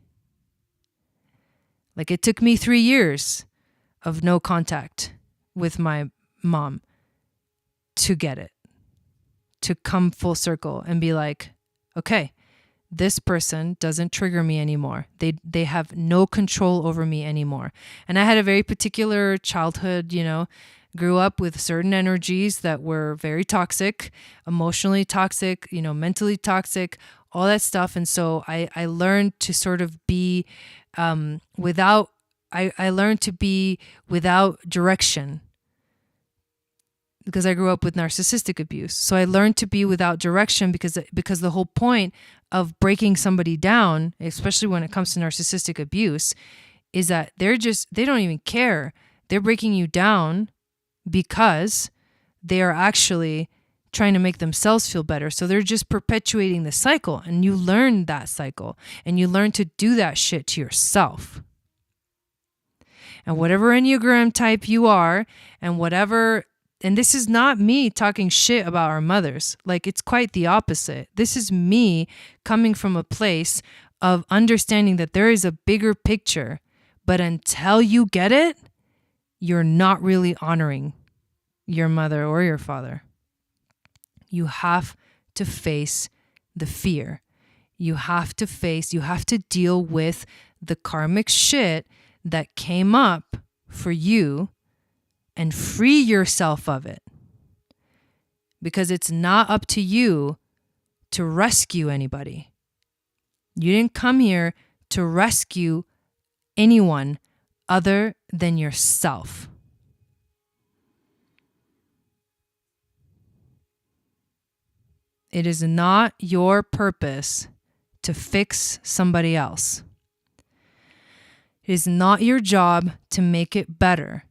It took me 3 years of no contact with my mom to get it, to come full circle and be like, okay, this person doesn't trigger me anymore. They have no control over me anymore. And I had a very particular childhood, grew up with certain energies that were very toxic, emotionally toxic, mentally toxic, all that stuff. And so I learned to sort of be without direction, because I grew up with narcissistic abuse. So I learned to be without direction because the whole point of breaking somebody down, especially when it comes to narcissistic abuse, is that they don't even care. They're breaking you down because they are actually trying to make themselves feel better. So they're just perpetuating the cycle, and you learn that cycle, and you learn to do that shit to yourself. And whatever Enneagram type you are, and this is not me talking shit about our mothers. It's quite the opposite. This is me coming from a place of understanding that there is a bigger picture, but until you get it, you're not really honoring your mother or your father. You have to face the fear. You have to deal with the karmic shit that came up for you and free yourself of it. Because it's not up to you to rescue anybody. You didn't come here to rescue anyone other than yourself. It is not your purpose to fix somebody else. It is not your job to make it better.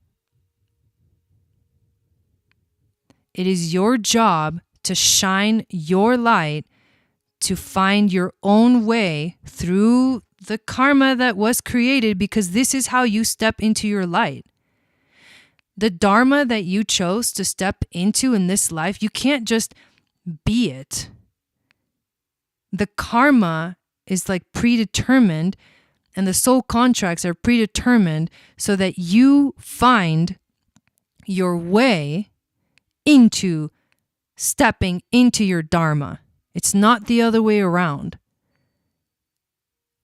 It is your job to shine your light, to find your own way through the karma that was created, because this is how you step into your light. The dharma that you chose to step into in this life, you can't just be it. The karma is predetermined, and the soul contracts are predetermined so that you find your way into stepping into your dharma. It's not the other way around.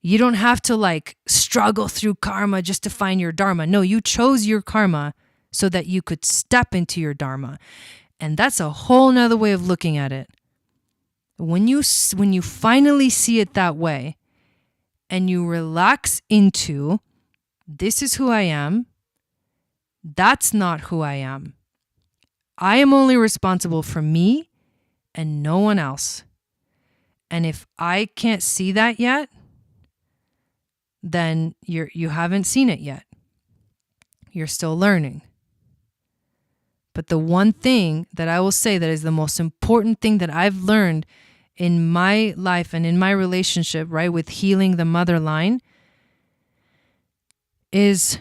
You don't have to struggle through karma just to find your dharma. No, you chose your karma so that you could step into your dharma. And that's a whole nother way of looking at it. When you finally see it that way, and you relax into, this is who I am, that's not who I am. I am only responsible for me and no one else. And if I can't see that yet, then you haven't seen it yet. You're still learning. But the one thing that I will say that is the most important thing that I've learned in my life and in my relationship, right, with healing the mother line is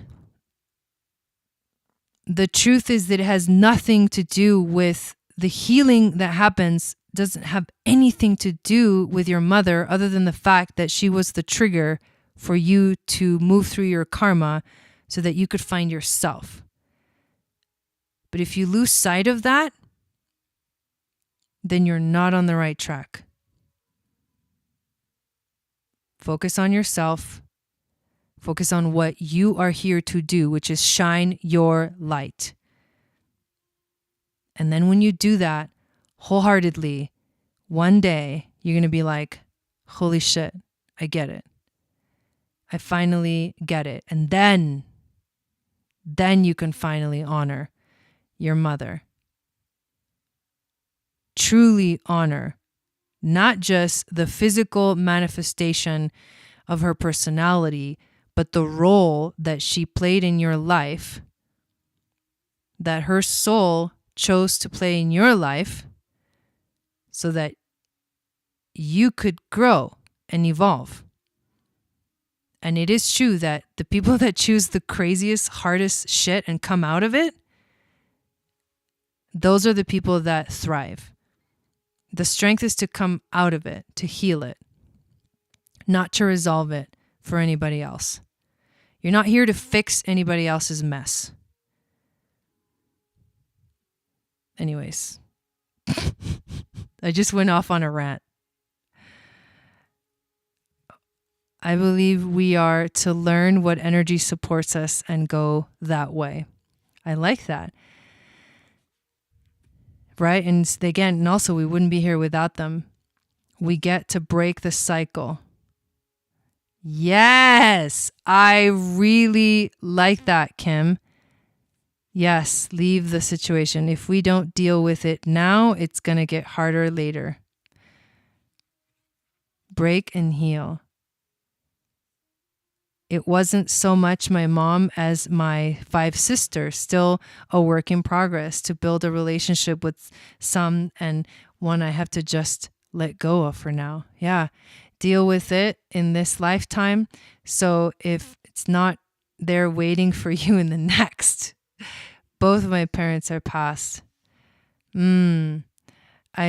the truth is that it has nothing to do with the healing that happens, doesn't have anything to do with your mother other than the fact that she was the trigger for you to move through your karma so that you could find yourself. But if you lose sight of that, then you're not on the right track. Focus on yourself. Focus on what you are here to do, which is shine your light. And then when you do that wholeheartedly, one day you're going to be like, holy shit, I get it. I finally get it. And then you can finally honor your mother. Truly honor, not just the physical manifestation of her personality, but the role that she played in your life, that her soul chose to play in your life so that you could grow and evolve. And it is true that the people that choose the craziest, hardest shit and come out of it, those are the people that thrive. The strength is to come out of it, to heal it, not to resolve it for anybody else. You're not here to fix anybody else's mess. Anyways, I just went off on a rant. I believe we are to learn what energy supports us and go that way. I like that. Right? And again, and also we wouldn't be here without them. We get to break the cycle. Yes, I really like that, Kim. Yes, leave the situation. If we don't deal with it now, it's going to get harder later. Break and heal. It wasn't so much my mom as my 5 sisters, still a work in progress to build a relationship with some, and one I have to just let go of for now. Yeah, deal with it in this lifetime. So if it's not there waiting for you in the next, both of my parents are passed. I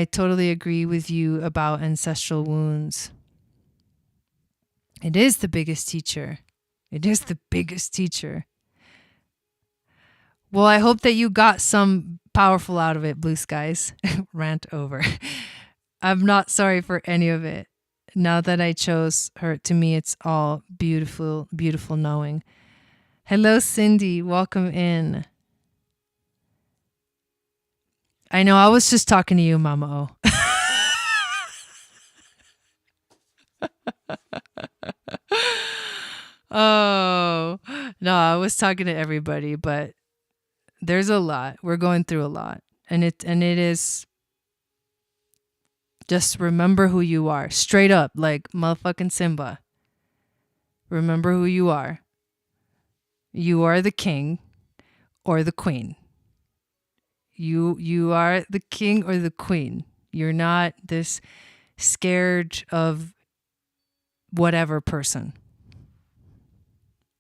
totally agree with you about ancestral wounds. It is the biggest teacher. It is the biggest teacher. Well, I hope that you got some powerful out of it, Blue Skies. Rant over. I'm not sorry for any of it. Now that I chose her, to me, it's all beautiful, beautiful knowing. Hello, Cindy. Welcome in. I know I was just talking to you, Mama O. Oh, no, I was talking to everybody, but there's a lot. We're going through a lot. And it is just remember who you are. Straight up, like motherfucking Simba. Remember who you are. You are the king or the queen. You are the king or the queen. You're not this scared of whatever person.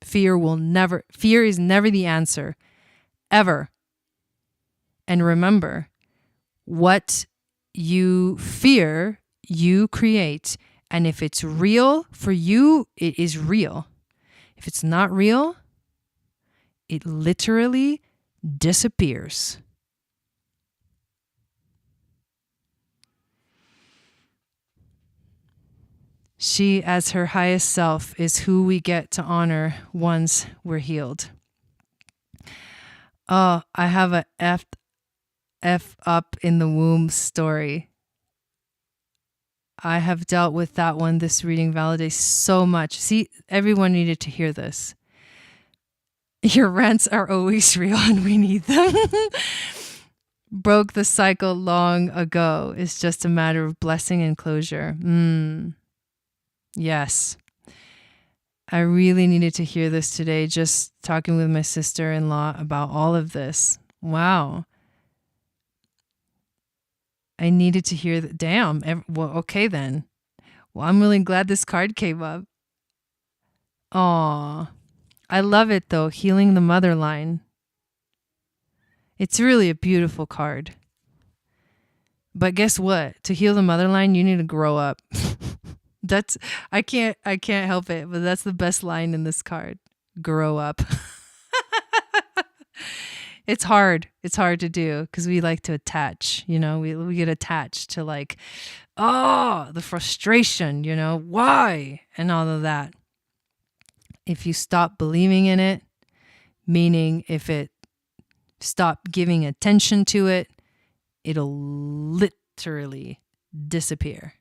Fear is never the answer, ever. And remember, what you fear, you create. And if it's real for you, it is real. If it's not real, it literally disappears. She, as her highest self, is who we get to honor once we're healed. Oh, I have a F up in the womb story. I have dealt with that one. This reading validates so much. See, everyone needed to hear this. Your rants are always real and we need them. Broke the cycle long ago. It's just a matter of blessing and closure. Yes. I really needed to hear this today, just talking with my sister-in-law about all of this. Wow. I needed to hear that. Damn. Well, okay then. Well, I'm really glad this card came up. Aw. I love it though, healing the motherline. It's really a beautiful card. But guess what? To heal the motherline, you need to grow up. That's I can't help it, but that's the best line in this card. Grow up. It's hard. It's hard to do because we like to attach, we get attached to like, oh, the frustration, why? And all of that. If you stop believing in it, meaning if it stop giving attention to it, it'll literally disappear.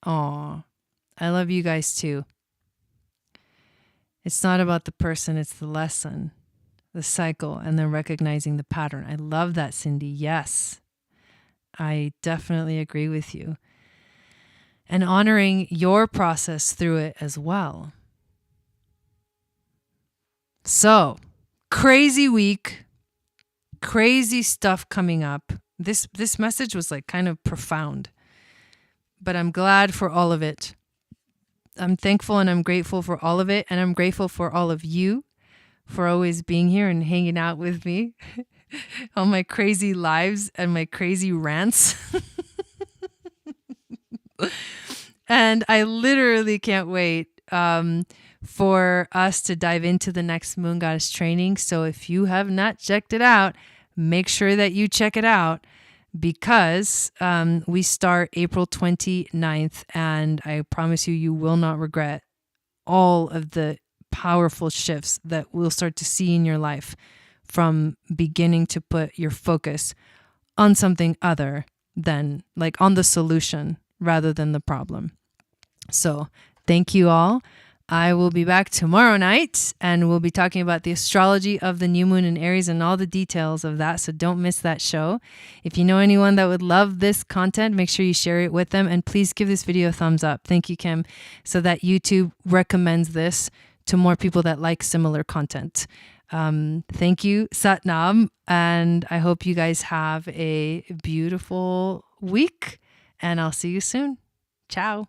Aw, I love you guys too. It's not about the person, it's the lesson, the cycle, and then recognizing the pattern. I love that, Cindy. Yes, I definitely agree with you. And honoring your process through it as well. So, crazy week, crazy stuff coming up. This message was like kind of profound, but I'm glad for all of it. I'm thankful and I'm grateful for all of it. And I'm grateful for all of you for always being here and hanging out with me on my crazy lives and my crazy rants. And I literally can't wait for us to dive into the next Moon Goddess training. So if you have not checked it out, make sure that you check it out, because we start April 29th, and I promise you, you will not regret all of the powerful shifts that we'll start to see in your life from beginning to put your focus on something other than, like, on the solution rather than the problem. So thank you all. I will be back tomorrow night, and we'll be talking about the astrology of the new moon in Aries and all the details of that. So don't miss that show. If you know anyone that would love this content, make sure you share it with them. And please give this video a thumbs up. Thank you, Kim, so that YouTube recommends this to more people that like similar content. Thank you, Satnam. And I hope you guys have a beautiful week, and I'll see you soon. Ciao.